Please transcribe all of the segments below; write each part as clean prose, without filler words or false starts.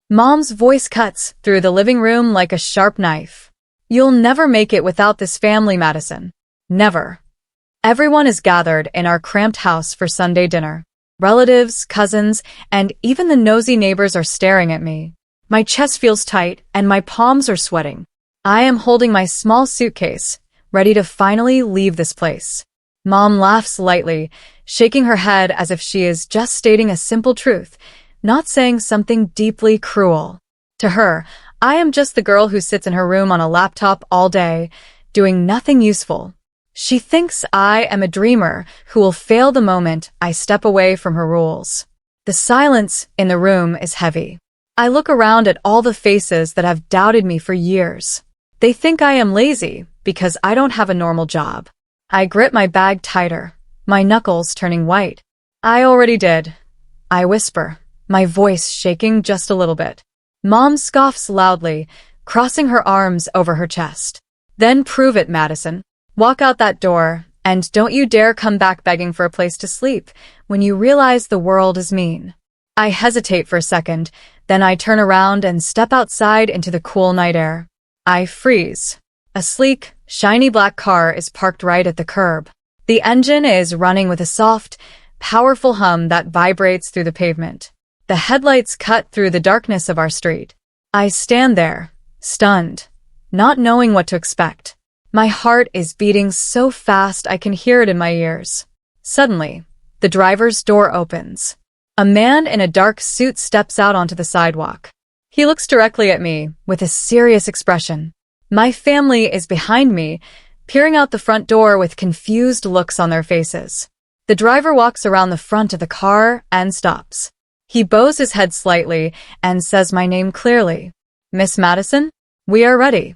Mom's voice cuts through the living room like a sharp knife. You'll never make it without this family, Madison. Never. Everyone is gathered in our cramped house for Sunday dinner. Relatives, cousins, and even the nosy neighbors are staring at me. My chest feels tight and my palms are sweating. I am holding my small suitcase, ready to finally leave this place. Mom laughs lightly, shaking her head as if she is just stating a simple truth, not saying something deeply cruel. To her, I am just the girl who sits in her room on a laptop all day, doing nothing useful. She thinks I am a dreamer who will fail the moment I step away from her rules. The silence in the room is heavy. I look around at all the faces that have doubted me for years. They think I am lazy because I don't have a normal job. I grip my bag tighter, my knuckles turning white. I already did. I whisper, my voice shaking just a little bit. Mom scoffs loudly, crossing her arms over her chest. Then prove it, Madison. Walk out that door, and don't you dare come back begging for a place to sleep when you realize the world is mean. I hesitate for a second, then I turn around and step outside into the cool night air. I freeze. A sleek, shiny black car is parked right at the curb. The engine is running with a soft, powerful hum that vibrates through the pavement. The headlights cut through the darkness of our street. I stand there, stunned, not knowing what to expect. My heart is beating so fast I can hear it in my ears. Suddenly, the driver's door opens. A man in a dark suit steps out onto the sidewalk. He looks directly at me with a serious expression. My family is behind me, peering out the front door with confused looks on their faces. The driver walks around the front of the car and stops. He bows his head slightly and says my name clearly. Miss Madison, we are ready.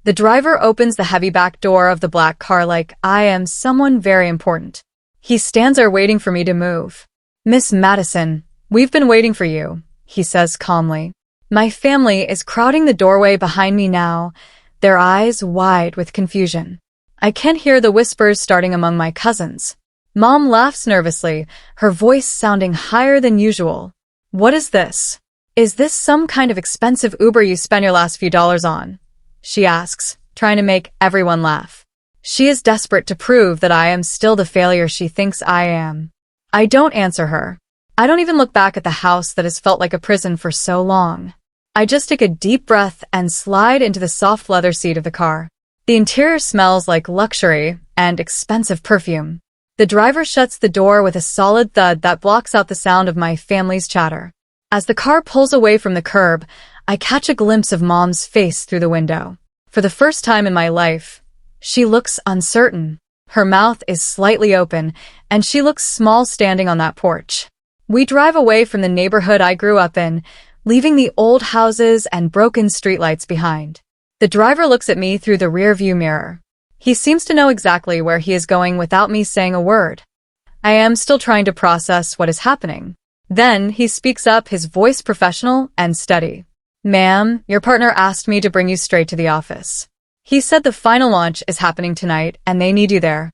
The driver opens the heavy back door of the black car like I am someone very important. He stands there waiting for me to move. Miss Madison, we've been waiting for you, he says calmly. My family is crowding the doorway behind me now, their eyes wide with confusion. I can hear the whispers starting among my cousins. Mom laughs nervously, her voice sounding higher than usual. What is this? Is this some kind of expensive Uber you spent your last few dollars on? She asks, trying to make everyone laugh. She is desperate to prove that I am still the failure she thinks I am. I don't answer her. I don't even look back at the house that has felt like a prison for so long. I just take a deep breath and slide into the soft leather seat of the car. The interior smells like luxury and expensive perfume. The driver shuts the door with a solid thud that blocks out the sound of my family's chatter. As the car pulls away from the curb, I catch a glimpse of Mom's face through the window. For the first time in my life, she looks uncertain. Her mouth is slightly open, and she looks small standing on that porch. We drive away from the neighborhood I grew up in, leaving the old houses and broken streetlights behind. The driver looks at me through the rearview mirror. He seems to know exactly where he is going without me saying a word. I am still trying to process what is happening. Then he speaks up, his voice professional and steady. Ma'am, your partner asked me to bring you straight to the office. He said the final launch is happening tonight and they need you there.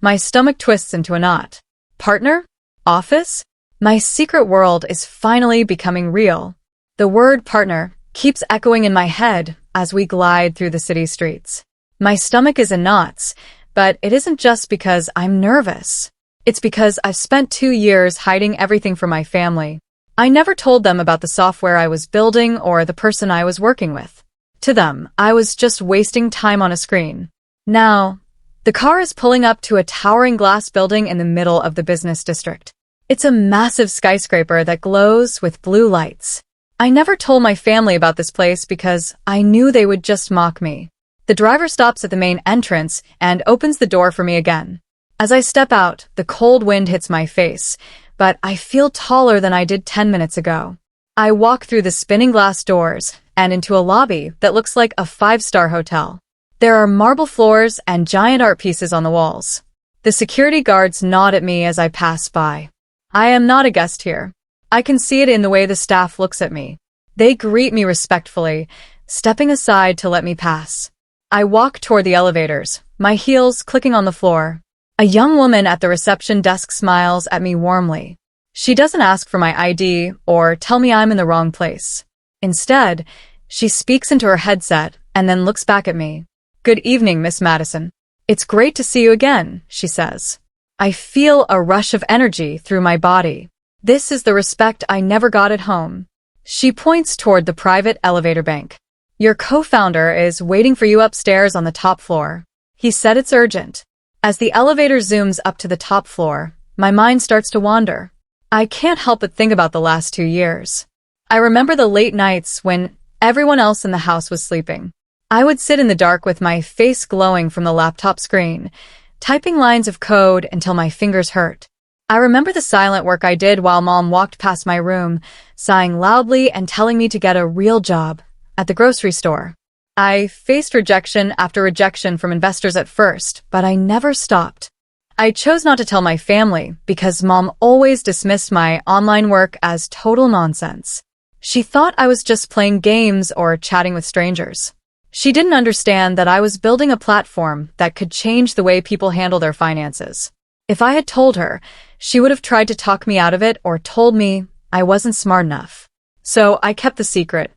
My stomach twists into a knot. Partner? Office? My secret world is finally becoming real. The word partner keeps echoing in my head as we glide through the city streets. My stomach is in knots, but it isn't just because I'm nervous. It's because I've spent 2 years hiding everything from my family. I never told them about the software I was building or the person I was working with. To them, I was just wasting time on a screen. Now, the car is pulling up to a towering glass building in the middle of the business district. It's a massive skyscraper that glows with blue lights. I never told my family about this place because I knew they would just mock me. The driver stops at the main entrance and opens the door for me again. As I step out, the cold wind hits my face, but I feel taller than I did 10 minutes ago. I walk through the spinning glass doors and into a lobby that looks like a 5-star hotel. There are marble floors and giant art pieces on the walls. The security guards nod at me as I pass by. I am not a guest here. I can see it in the way the staff looks at me. They greet me respectfully, stepping aside to let me pass. I walk toward the elevators, my heels clicking on the floor. A young woman at the reception desk smiles at me warmly. She doesn't ask for my ID or tell me I'm in the wrong place. Instead, she speaks into her headset and then looks back at me. "Good evening, Miss Madison. It's great to see you again," she says. I feel a rush of energy through my body. This is the respect I never got at home. She points toward the private elevator bank. "Your co-founder is waiting for you upstairs on the top floor." He said it's urgent. As the elevator zooms up to the top floor, my mind starts to wander. I can't help but think about the last 2 years. I remember the late nights when everyone else in the house was sleeping. I would sit in the dark with my face glowing from the laptop screen, typing lines of code until my fingers hurt. I remember the silent work I did while Mom walked past my room, sighing loudly and telling me to get a real job at the grocery store. I faced rejection after rejection from investors at first, but I never stopped. I chose not to tell my family because Mom always dismissed my online work as total nonsense. She thought I was just playing games or chatting with strangers. She didn't understand that I was building a platform that could change the way people handle their finances. If I had told her, she would have tried to talk me out of it or told me I wasn't smart enough. So I kept the secret.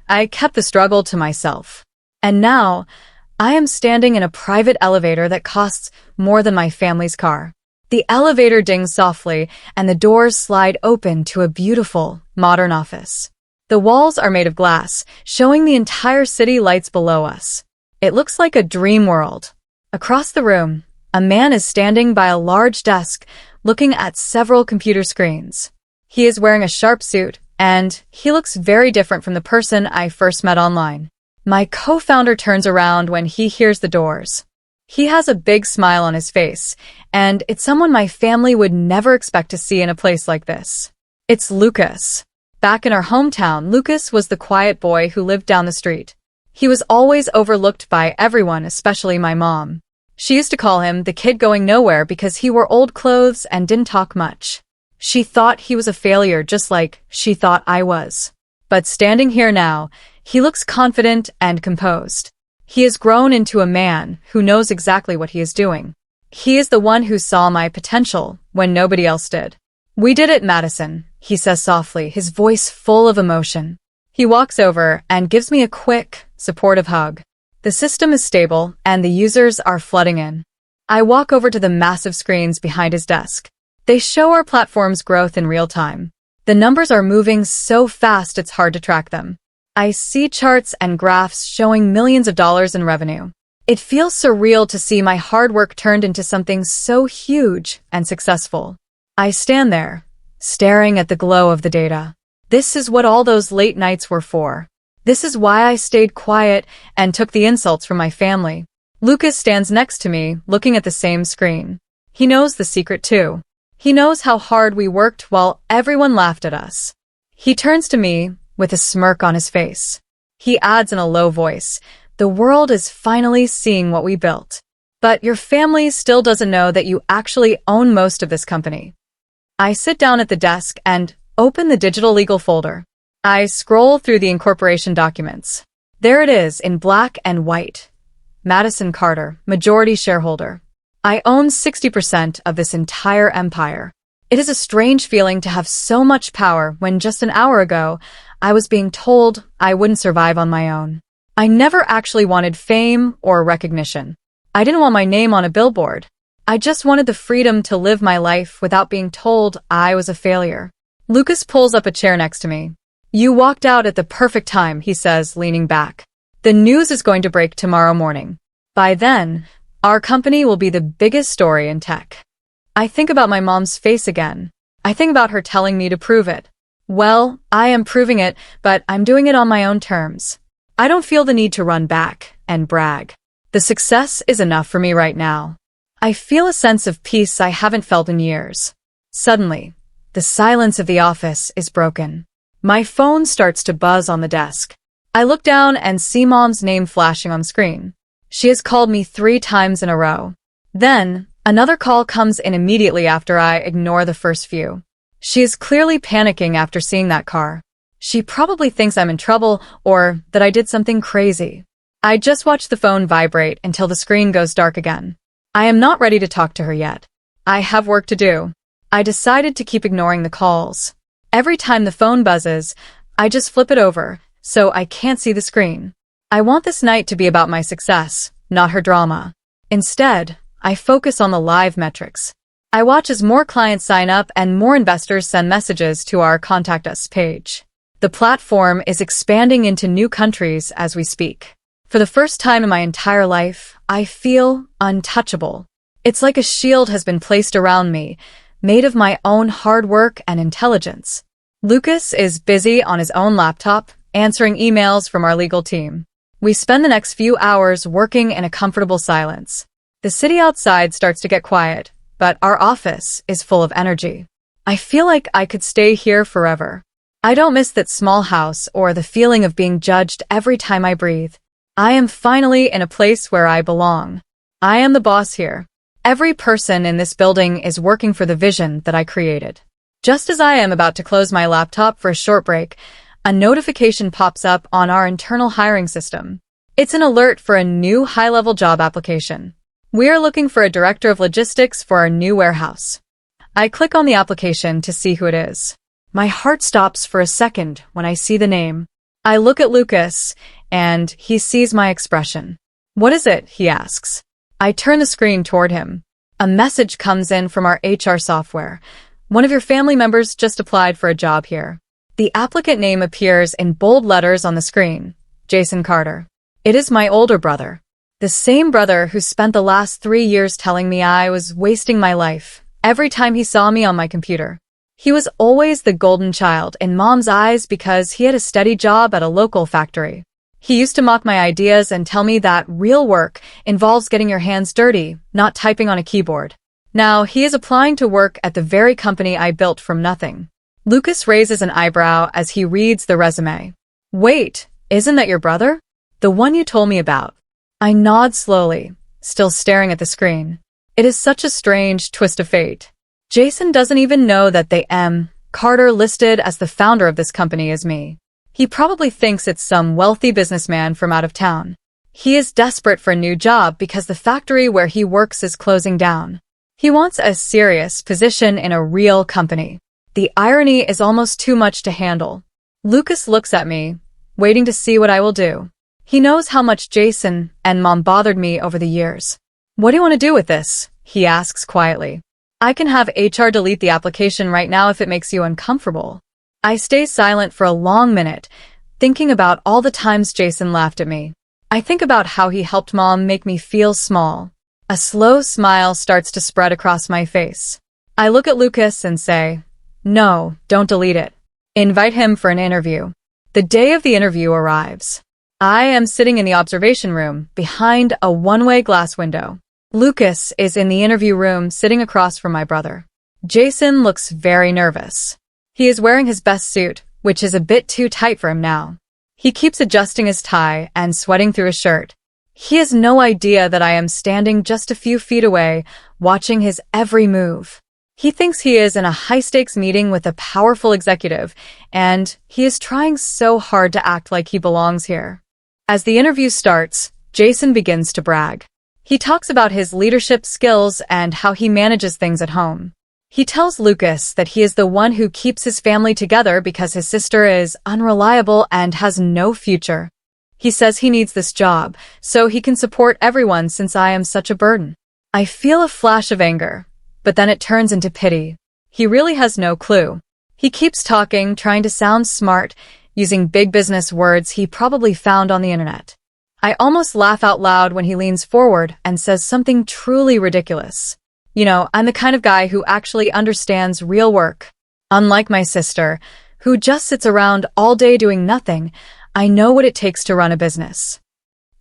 I kept the struggle to myself. And now, I am standing in a private elevator that costs more than my family's car. The elevator dings softly, and the doors slide open to a beautiful, modern office. The walls are made of glass, showing the entire city lights below us. It looks like a dream world. Across the room, a man is standing by a large desk, looking at several computer screens. He is wearing a sharp suit, and he looks very different from the person I first met online. My co-founder turns around when he hears the doors. He has a big smile on his face, and it's someone my family would never expect to see in a place like this. It's Lucas. Back in our hometown, Lucas was the quiet boy who lived down the street. He was always overlooked by everyone, especially my mom. She used to call him the kid going nowhere because he wore old clothes and didn't talk much. She thought he was a failure just like she thought I was. But standing here now, he looks confident and composed. He has grown into a man who knows exactly what he is doing. He is the one who saw my potential when nobody else did. "We did it, Madison," he says softly, his voice full of emotion. He walks over and gives me a quick, supportive hug. The system is stable and the users are flooding in. I walk over to the massive screens behind his desk. They show our platform's growth in real time. The numbers are moving so fast it's hard to track them. I see charts and graphs showing millions of dollars in revenue. It feels surreal to see my hard work turned into something so huge and successful. I stand there, staring at the glow of the data. This is what all those late nights were for. This is why I stayed quiet and took the insults from my family. Lucas stands next to me, looking at the same screen. He knows the secret too. He knows how hard we worked while everyone laughed at us. He turns to me with a smirk on his face. He adds in a low voice, "The world is finally seeing what we built. But your family still doesn't know that you actually own most of this company." I sit down at the desk and open the digital legal folder. I scroll through the incorporation documents. There it is in black and white. Madison Carter, majority shareholder. I own 60% of this entire empire. It is a strange feeling to have so much power when just an hour ago, I was being told I wouldn't survive on my own. I never actually wanted fame or recognition. I didn't want my name on a billboard. I just wanted the freedom to live my life without being told I was a failure. Lucas pulls up a chair next to me. "You walked out at the perfect time," he says, leaning back. "The news is going to break tomorrow morning. By then, our company will be the biggest story in tech." I think about my mom's face again. I think about her telling me to prove it. Well, I am proving it, but I'm doing it on my own terms. I don't feel the need to run back and brag. The success is enough for me right now. I feel a sense of peace I haven't felt in years. Suddenly, the silence of the office is broken. My phone starts to buzz on the desk. I look down and see Mom's name flashing on screen. She has called me 3 times in a row. Then, another call comes in immediately after I ignore the first few. She is clearly panicking after seeing that car. She probably thinks I'm in trouble or that I did something crazy. I just watch the phone vibrate until the screen goes dark again. I am not ready to talk to her yet. I have work to do. I decided to keep ignoring the calls. Every time the phone buzzes, I just flip it over, so I can't see the screen. I want this night to be about my success, not her drama. Instead, I focus on the live metrics. I watch as more clients sign up and more investors send messages to our Contact Us page. The platform is expanding into new countries as we speak. For the first time in my entire life, I feel untouchable. It's like a shield has been placed around me, made of my own hard work and intelligence. Lucas is busy on his own laptop, answering emails from our legal team. We spend the next few hours working in a comfortable silence. The city outside starts to get quiet, but our office is full of energy. I feel like I could stay here forever. I don't miss that small house or the feeling of being judged every time I breathe. I am finally in a place where I belong. I am the boss here. Every person in this building is working for the vision that I created. Just as I am about to close my laptop for a short break, a notification pops up on our internal hiring system. It's an alert for a new high-level job application. We are looking for a director of logistics for our new warehouse. I click on the application to see who it is. My heart stops for a second when I see the name. I look at Lucas, and he sees my expression. "What is it?" he asks. I turn the screen toward him. A message comes in from our HR software. "One of your family members just applied for a job here." The applicant name appears in bold letters on the screen. Jason Carter. It is my older brother. The same brother who spent the last 3 years telling me I was wasting my life every time he saw me on my computer. He was always the golden child in Mom's eyes because he had a steady job at a local factory. He used to mock my ideas and tell me that real work involves getting your hands dirty, not typing on a keyboard. Now he is applying to work at the very company I built from nothing. Lucas raises an eyebrow as he reads the resume. "Wait, isn't that your brother? The one you told me about?" I nod slowly, still staring at the screen. It is such a strange twist of fate. Jason doesn't even know that the Carter listed as the founder of this company is me. He probably thinks it's some wealthy businessman from out of town. He is desperate for a new job because the factory where he works is closing down. He wants a serious position in a real company. The irony is almost too much to handle. Lucas looks at me, waiting to see what I will do. He knows how much Jason and Mom bothered me over the years. "What do you want to do with this?" he asks quietly. "I can have HR delete the application right now if it makes you uncomfortable." I stay silent for a long minute, thinking about all the times Jason laughed at me. I think about how he helped Mom make me feel small. A slow smile starts to spread across my face. I look at Lucas and say, "No, don't delete it. Invite him for an interview." The day of the interview arrives. I am sitting in the observation room, behind a one-way glass window. Lucas is in the interview room, sitting across from my brother. Jason looks very nervous. He is wearing his best suit, which is a bit too tight for him now. He keeps adjusting his tie and sweating through his shirt. He has no idea that I am standing just a few feet away, watching his every move. He thinks he is in a high-stakes meeting with a powerful executive, and he is trying so hard to act like he belongs here. As the interview starts, Jason begins to brag. He talks about his leadership skills and how he manages things at home. He tells Lucas that he is the one who keeps his family together because his sister is unreliable and has no future. He says he needs this job so he can support everyone since I am such a burden. I feel a flash of anger, but then it turns into pity. He really has no clue. He keeps talking, trying to sound smart, using big business words he probably found on the internet. I almost laugh out loud when he leans forward and says something truly ridiculous. "You know, I'm the kind of guy who actually understands real work. Unlike my sister, who just sits around all day doing nothing, I know what it takes to run a business."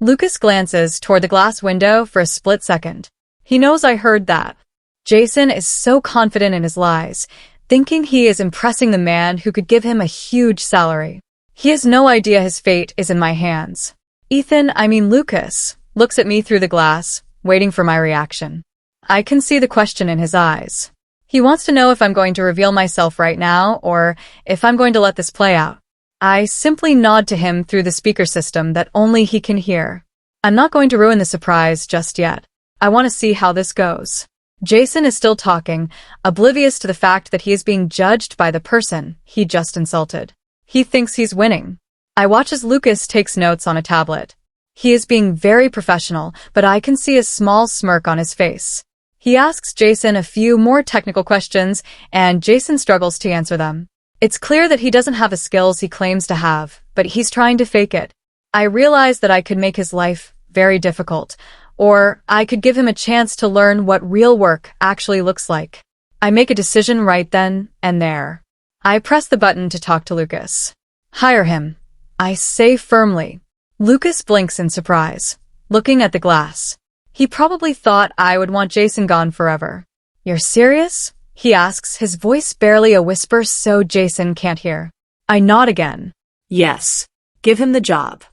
Lucas glances toward the glass window for a split second. He knows I heard that. Jason is so confident in his lies, thinking he is impressing the man who could give him a huge salary. He has no idea his fate is in my hands. Lucas, looks at me through the glass, waiting for my reaction. I can see the question in his eyes. He wants to know if I'm going to reveal myself right now or if I'm going to let this play out. I simply nod to him through the speaker system that only he can hear. I'm not going to ruin the surprise just yet. I want to see how this goes. Jason is still talking, oblivious to the fact that he is being judged by the person he just insulted. He thinks he's winning. I watch as Lucas takes notes on a tablet. He is being very professional, but I can see a small smirk on his face. He asks Jason a few more technical questions, and Jason struggles to answer them. It's clear that he doesn't have the skills he claims to have, but he's trying to fake it. I realize that I could make his life very difficult, or I could give him a chance to learn what real work actually looks like. I make a decision right then and there. I press the button to talk to Lucas. Hire him, I say firmly. Lucas blinks in surprise, looking at the glass. He probably thought I would want Jason gone forever. You're serious? He asks, his voice barely a whisper so Jason can't hear. I nod again. Yes, give him the job.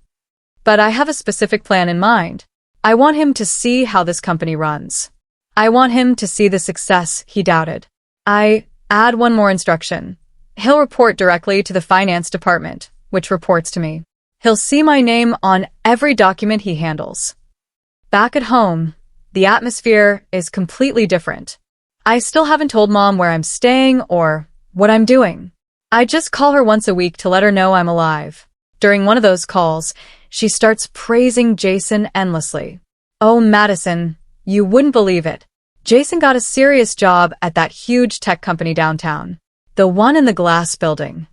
But I have a specific plan in mind. I want him to see how this company runs. I want him to see the success he doubted. I add one more instruction. He'll report directly to the finance department, which reports to me. He'll see my name on every document he handles. Back at home, the atmosphere is completely different. I still haven't told Mom where I'm staying or what I'm doing. I just call her once a week to let her know I'm alive. During one of those calls, she starts praising Jason endlessly. Oh, Madison, you wouldn't believe it. Jason got a serious job at that huge tech company downtown, the one in the glass building.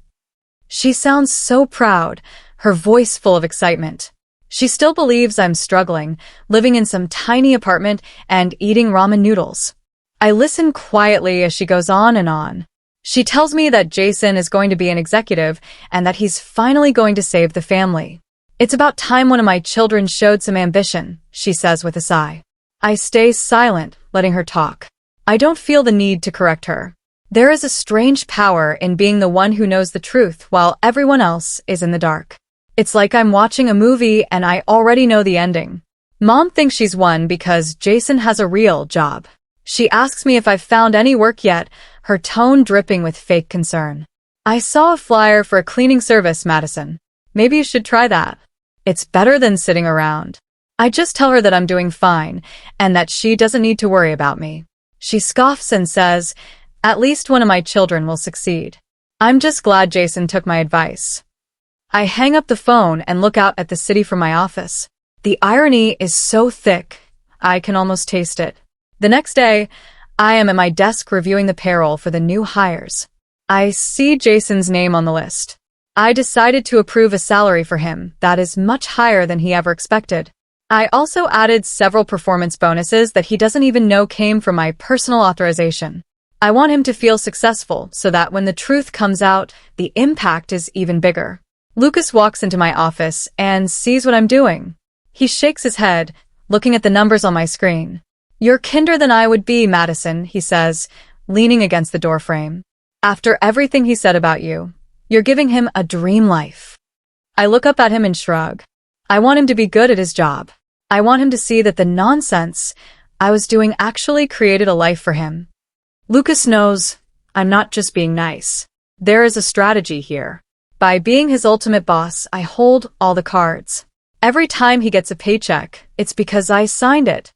She sounds so proud, her voice full of excitement. She still believes I'm struggling, living in some tiny apartment and eating ramen noodles. I listen quietly as she goes on and on. She tells me that Jason is going to be an executive and that he's finally going to save the family. It's about time one of my children showed some ambition, she says with a sigh. I stay silent, letting her talk. I don't feel the need to correct her. There is a strange power in being the one who knows the truth while everyone else is in the dark. It's like I'm watching a movie and I already know the ending. Mom thinks she's won because Jason has a real job. She asks me if I've found any work yet, her tone dripping with fake concern. I saw a flyer for a cleaning service, Madison. Maybe you should try that. It's better than sitting around. I just tell her that I'm doing fine and that she doesn't need to worry about me. She scoffs and says, at least one of my children will succeed. I'm just glad Jason took my advice. I hang up the phone and look out at the city from my office. The irony is so thick, I can almost taste it. The next day, I am at my desk reviewing the payroll for the new hires. I see Jason's name on the list. I decided to approve a salary for him that is much higher than he ever expected. I also added several performance bonuses that he doesn't even know came from my personal authorization. I want him to feel successful so that when the truth comes out, the impact is even bigger. Lucas walks into my office and sees what I'm doing. He shakes his head, looking at the numbers on my screen. You're kinder than I would be, Madison, he says, leaning against the doorframe. After everything he said about you, you're giving him a dream life. I look up at him and shrug. I want him to be good at his job. I want him to see that the nonsense I was doing actually created a life for him. Lucas knows I'm not just being nice. There is a strategy here. By being his ultimate boss, I hold all the cards. Every time he gets a paycheck, it's because I signed it.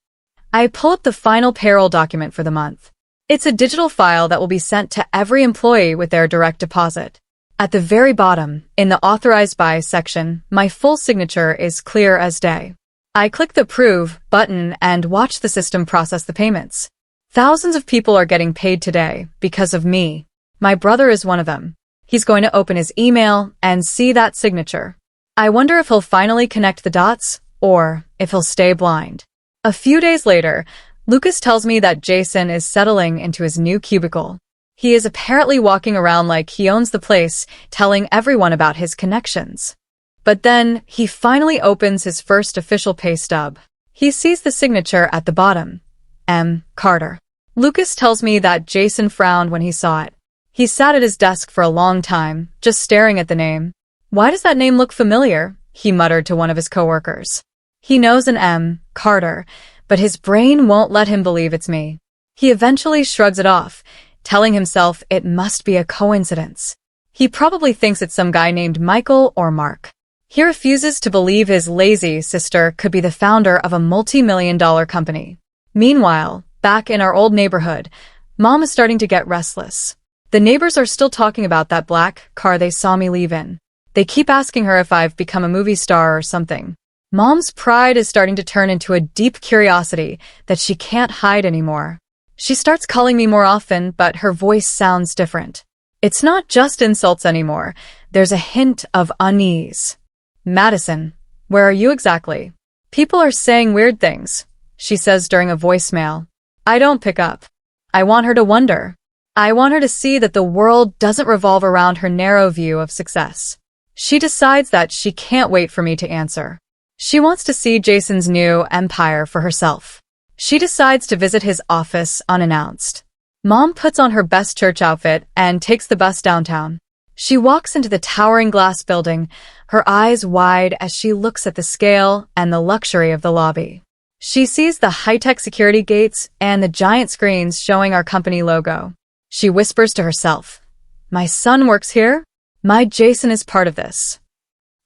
I pull up the final payroll document for the month. It's a digital file that will be sent to every employee with their direct deposit. At the very bottom, in the Authorized By section, my full signature is clear as day. I click the Approve button and watch the system process the payments. Thousands of people are getting paid today because of me. My brother is one of them. He's going to open his email and see that signature. I wonder if he'll finally connect the dots or if he'll stay blind. A few days later, Lucas tells me that Jason is settling into his new cubicle. He is apparently walking around like he owns the place, telling everyone about his connections. But then, he finally opens his first official pay stub. He sees the signature at the bottom. M. Carter. Lucas tells me that Jason frowned when he saw it. He sat at his desk for a long time, just staring at the name. Why does that name look familiar? He muttered to one of his coworkers. He knows an M. Carter, but his brain won't let him believe it's me. He eventually shrugs it off, telling himself it must be a coincidence. He probably thinks it's some guy named Michael or Mark. He refuses to believe his lazy sister could be the founder of a multi-million-dollar company. Meanwhile, back in our old neighborhood, Mom is starting to get restless. The neighbors are still talking about that black car they saw me leave in. They keep asking her if I've become a movie star or something. Mom's pride is starting to turn into a deep curiosity that she can't hide anymore. She starts calling me more often, but her voice sounds different. It's not just insults anymore. There's a hint of unease. Madison, where are you exactly? People are saying weird things, she says during a voicemail. I don't pick up. I want her to wonder. I want her to see that the world doesn't revolve around her narrow view of success. She decides that she can't wait for me to answer. She wants to see Jason's new empire for herself. She decides to visit his office unannounced. Mom puts on her best church outfit and takes the bus downtown. She walks into the towering glass building, her eyes wide as she looks at the scale and the luxury of the lobby. She sees the high-tech security gates and the giant screens showing our company logo. She whispers to herself, "My son works here? My Jason is part of this."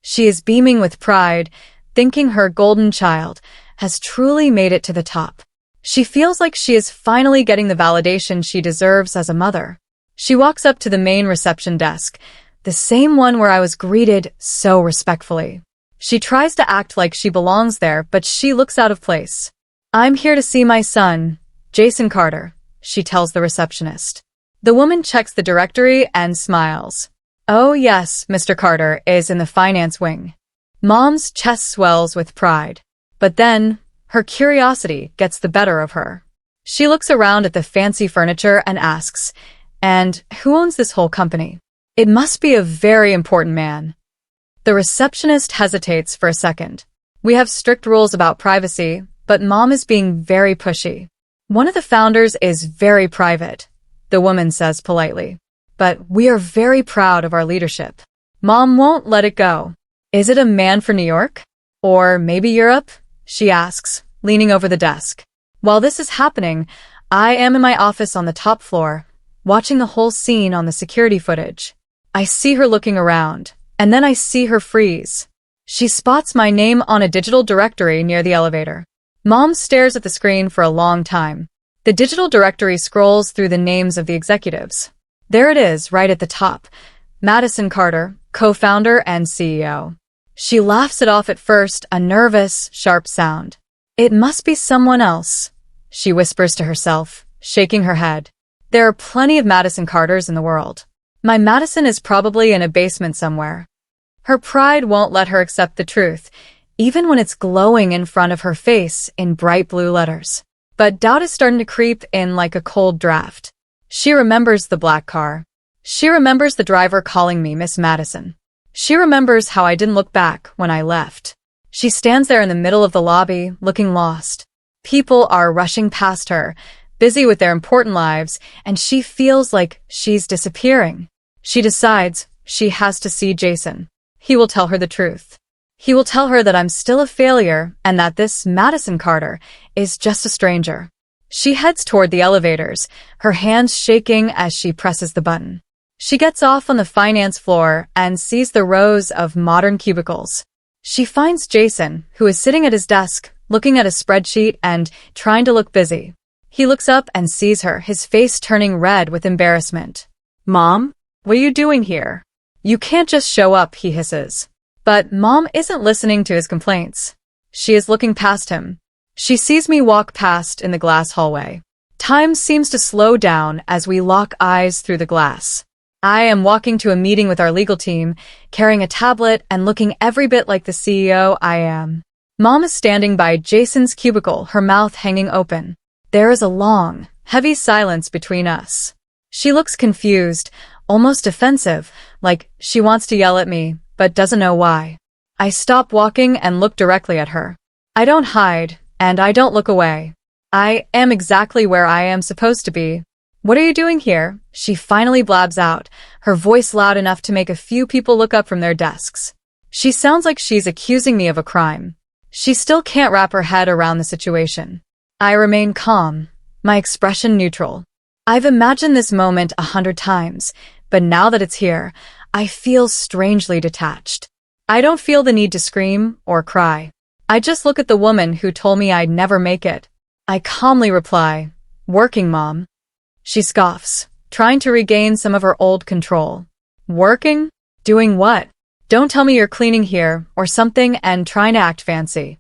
She is beaming with pride, thinking her golden child has truly made it to the top. She feels like she is finally getting the validation she deserves as a mother. She walks up to the main reception desk, the same one where I was greeted so respectfully. She tries to act like she belongs there, but she looks out of place. "I'm here to see my son, Jason Carter," she tells the receptionist. The woman checks the directory and smiles. "Oh yes, Mr. Carter is in the finance wing." Mom's chest swells with pride. But then, her curiosity gets the better of her. She looks around at the fancy furniture and asks, "And who owns this whole company? It must be a very important man." The receptionist hesitates for a second. "We have strict rules about privacy, but Mom is being very pushy. One of the founders is very private," the woman says politely. "But we are very proud of our leadership. Mom won't let it go." "Is it a man for New York? Or maybe Europe?" she asks, leaning over the desk. While this is happening, I am in my office on the top floor, watching the whole scene on the security footage. I see her looking around, and then I see her freeze. She spots my name on a digital directory near the elevator. Mom stares at the screen for a long time. The digital directory scrolls through the names of the executives. There it is, right at the top. Madison Carter, co-founder and CEO. She laughs it off at first, a nervous, sharp sound. "It must be someone else," she whispers to herself, shaking her head. "There are plenty of Madison Carters in the world. My Madison is probably in a basement somewhere." Her pride won't let her accept the truth, even when it's glowing in front of her face in bright blue letters. But doubt is starting to creep in like a cold draft. She remembers the black car. She remembers the driver calling me Miss Madison. She remembers how I didn't look back when I left. She stands there in the middle of the lobby, looking lost. People are rushing past her, busy with their important lives, and she feels like she's disappearing. She decides she has to see Jason. He will tell her the truth. He will tell her that I'm still a failure and that this Madison Carter is just a stranger. She heads toward the elevators, her hands shaking as she presses the button. She gets off on the finance floor and sees the rows of modern cubicles. She finds Jason, who is sitting at his desk, looking at a spreadsheet and trying to look busy. He looks up and sees her, his face turning red with embarrassment. "Mom, what are you doing here? You can't just show up," he hisses. But Mom isn't listening to his complaints. She is looking past him. She sees me walk past in the glass hallway. Time seems to slow down as we lock eyes through the glass. I am walking to a meeting with our legal team, carrying a tablet and looking every bit like the CEO I am. Mom is standing by Jason's cubicle, her mouth hanging open. There is a long, heavy silence between us. She looks confused, almost defensive, like she wants to yell at me, but doesn't know why. I stop walking and look directly at her. I don't hide, and I don't look away. I am exactly where I am supposed to be. "What are you doing here?" she finally blabs out, her voice loud enough to make a few people look up from their desks. She sounds like she's accusing me of a crime. She still can't wrap her head around the situation. I remain calm, my expression neutral. I've imagined this moment 100 times, but now that it's here, I feel strangely detached. I don't feel the need to scream or cry. I just look at the woman who told me I'd never make it. I calmly reply, "Working, Mom." She scoffs, trying to regain some of her old control. "Working? Doing what?" Don't tell me you're cleaning here or something and trying to act fancy.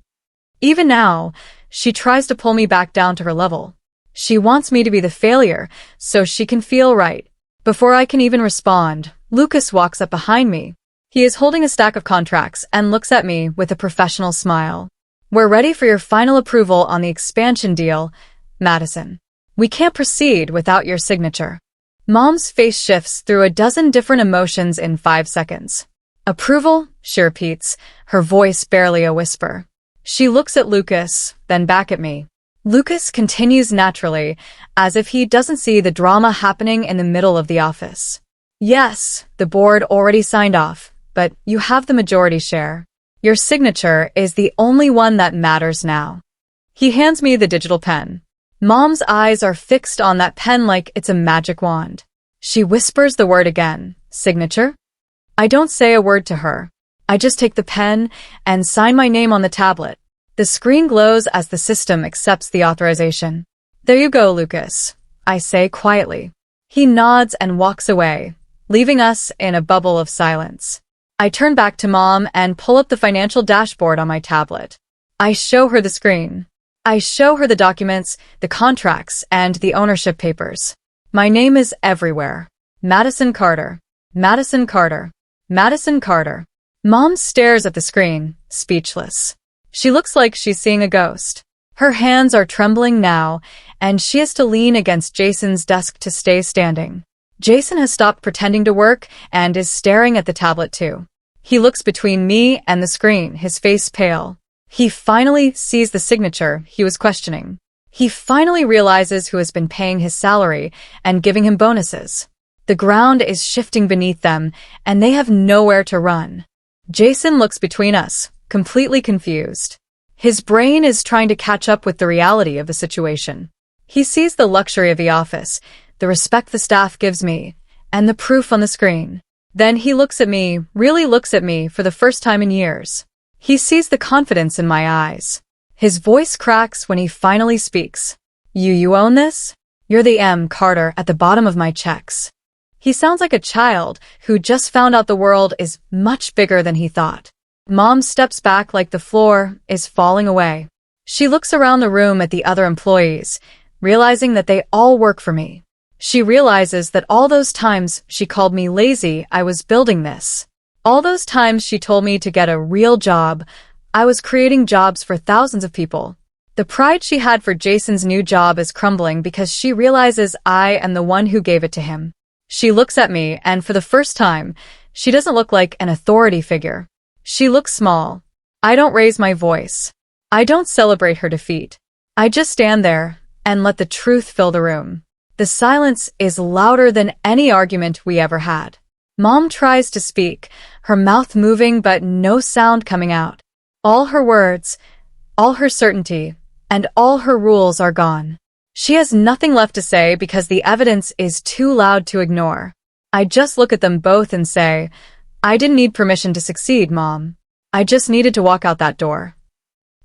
Even now, she tries to pull me back down to her level. She wants me to be the failure so she can feel right. Before I can even respond, Lucas walks up behind me. He is holding a stack of contracts and looks at me with a professional smile. We're ready for your final approval on the expansion deal, Madison. We can't proceed without your signature. Mom's face shifts through a dozen different emotions in 5 seconds. Approval, she repeats, her voice barely a whisper. She looks at Lucas, then back at me. Lucas continues naturally, as if he doesn't see the drama happening in the middle of the office. Yes, the board already signed off, but you have the majority share. Your signature is the only one that matters now. He hands me the digital pen. Mom's eyes are fixed on that pen like it's a magic wand. She whispers the word again, signature? I don't say a word to her. I just take the pen and sign my name on the tablet. The screen glows as the system accepts the authorization. There you go, Lucas, I say quietly. He nods and walks away, leaving us in a bubble of silence. I turn back to Mom and pull up the financial dashboard on my tablet. I show her the screen. I show her the documents, the contracts, and the ownership papers. My name is everywhere. Madison Carter. Madison Carter. Madison Carter. Mom stares at the screen, speechless. She looks like she's seeing a ghost. Her hands are trembling now, and she has to lean against Jason's desk to stay standing. Jason has stopped pretending to work and is staring at the tablet too. He looks between me and the screen, his face pale. He finally sees the signature he was questioning. He finally realizes who has been paying his salary and giving him bonuses. The ground is shifting beneath them, and they have nowhere to run. Jason looks between us, completely confused. His brain is trying to catch up with the reality of the situation. He sees the luxury of the office, the respect the staff gives me, and the proof on the screen. Then he looks at me, really looks at me for the first time in years. He sees the confidence in my eyes. His voice cracks when he finally speaks. You own this? You're the M. Carter at the bottom of my checks. He sounds like a child who just found out the world is much bigger than he thought. Mom steps back like the floor is falling away. She looks around the room at the other employees, realizing that they all work for me. She realizes that all those times she called me lazy, I was building this. All those times she told me to get a real job, I was creating jobs for thousands of people. The pride she had for Jason's new job is crumbling because she realizes I am the one who gave it to him. She looks at me, and for the first time, she doesn't look like an authority figure. She looks small. I don't raise my voice. I don't celebrate her defeat. I just stand there and let the truth fill the room. The silence is louder than any argument we ever had. Mom tries to speak, her mouth moving but no sound coming out. All her words, all her certainty, and all her rules are gone. She has nothing left to say because the evidence is too loud to ignore. I just look at them both and say, I didn't need permission to succeed, Mom. I just needed to walk out that door.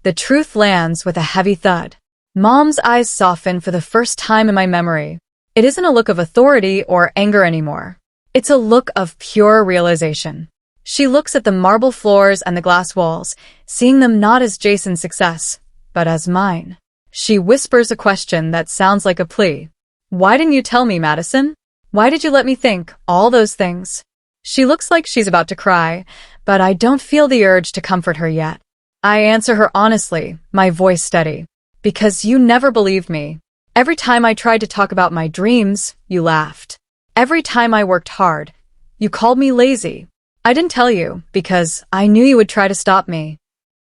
The truth lands with a heavy thud. Mom's eyes soften for the first time in my memory. It isn't a look of authority or anger anymore. It's a look of pure realization. She looks at the marble floors and the glass walls, seeing them not as Jason's success, but as mine. She whispers a question that sounds like a plea. Why didn't you tell me, Madison? Why did you let me think all those things? She looks like she's about to cry, but I don't feel the urge to comfort her yet. I answer her honestly, my voice steady. Because you never believed me. Every time I tried to talk about my dreams, you laughed. Every time I worked hard, you called me lazy. I didn't tell you because I knew you would try to stop me.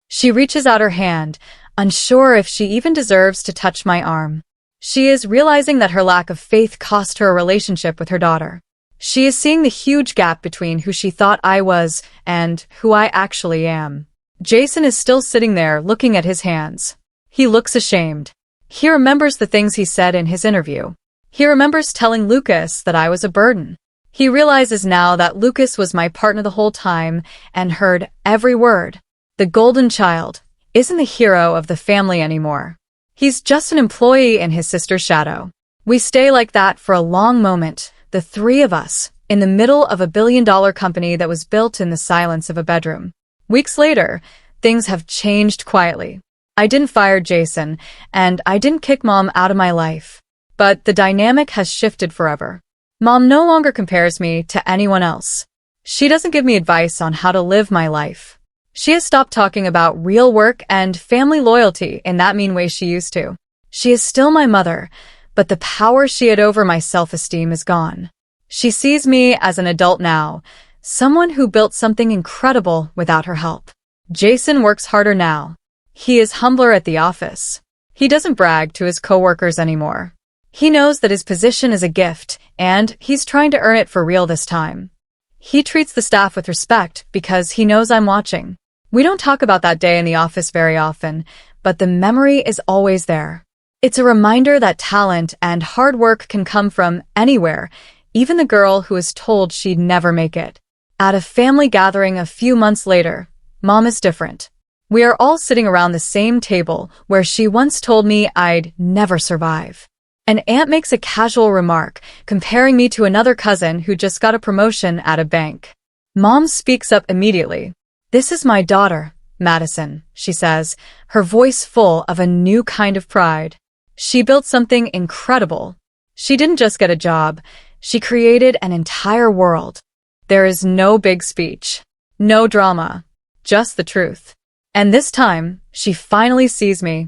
She reaches out her hand, unsure if she even deserves to touch my arm. She is realizing that her lack of faith cost her a relationship with her daughter. She is seeing the huge gap between who she thought I was and who I actually am. Jason is still sitting there looking at his hands. He looks ashamed. He remembers the things he said in his interview. He remembers telling Lucas that I was a burden. He realizes now that Lucas was my partner the whole time and heard every word. The golden child isn't the hero of the family anymore. He's just an employee in his sister's shadow. We stay like that for a long moment, the three of us, in the middle of a $1 billion company that was built in the silence of a bedroom. Weeks later, things have changed quietly. I didn't fire Jason, and I didn't kick Mom out of my life. But the dynamic has shifted forever. Mom no longer compares me to anyone else. She doesn't give me advice on how to live my life. She has stopped talking about real work and family loyalty in that mean way she used to. She is still my mother, but the power she had over my self-esteem is gone. She sees me as an adult now, someone who built something incredible without her help. Jason works harder now. He is humbler at the office. He doesn't brag to his coworkers anymore. He knows that his position is a gift, and he's trying to earn it for real this time. He treats the staff with respect because he knows I'm watching. We don't talk about that day in the office very often, but the memory is always there. It's a reminder that talent and hard work can come from anywhere, even the girl who was told she'd never make it. At a family gathering a few months later, Mom is different. We are all sitting around the same table where she once told me I'd never survive. An aunt makes a casual remark, comparing me to another cousin who just got a promotion at a bank. Mom speaks up immediately. "This is my daughter, Madison," she says, her voice full of a new kind of pride. She built something incredible. She didn't just get a job. She created an entire world. There is no big speech, no drama, just the truth. And this time, she finally sees me.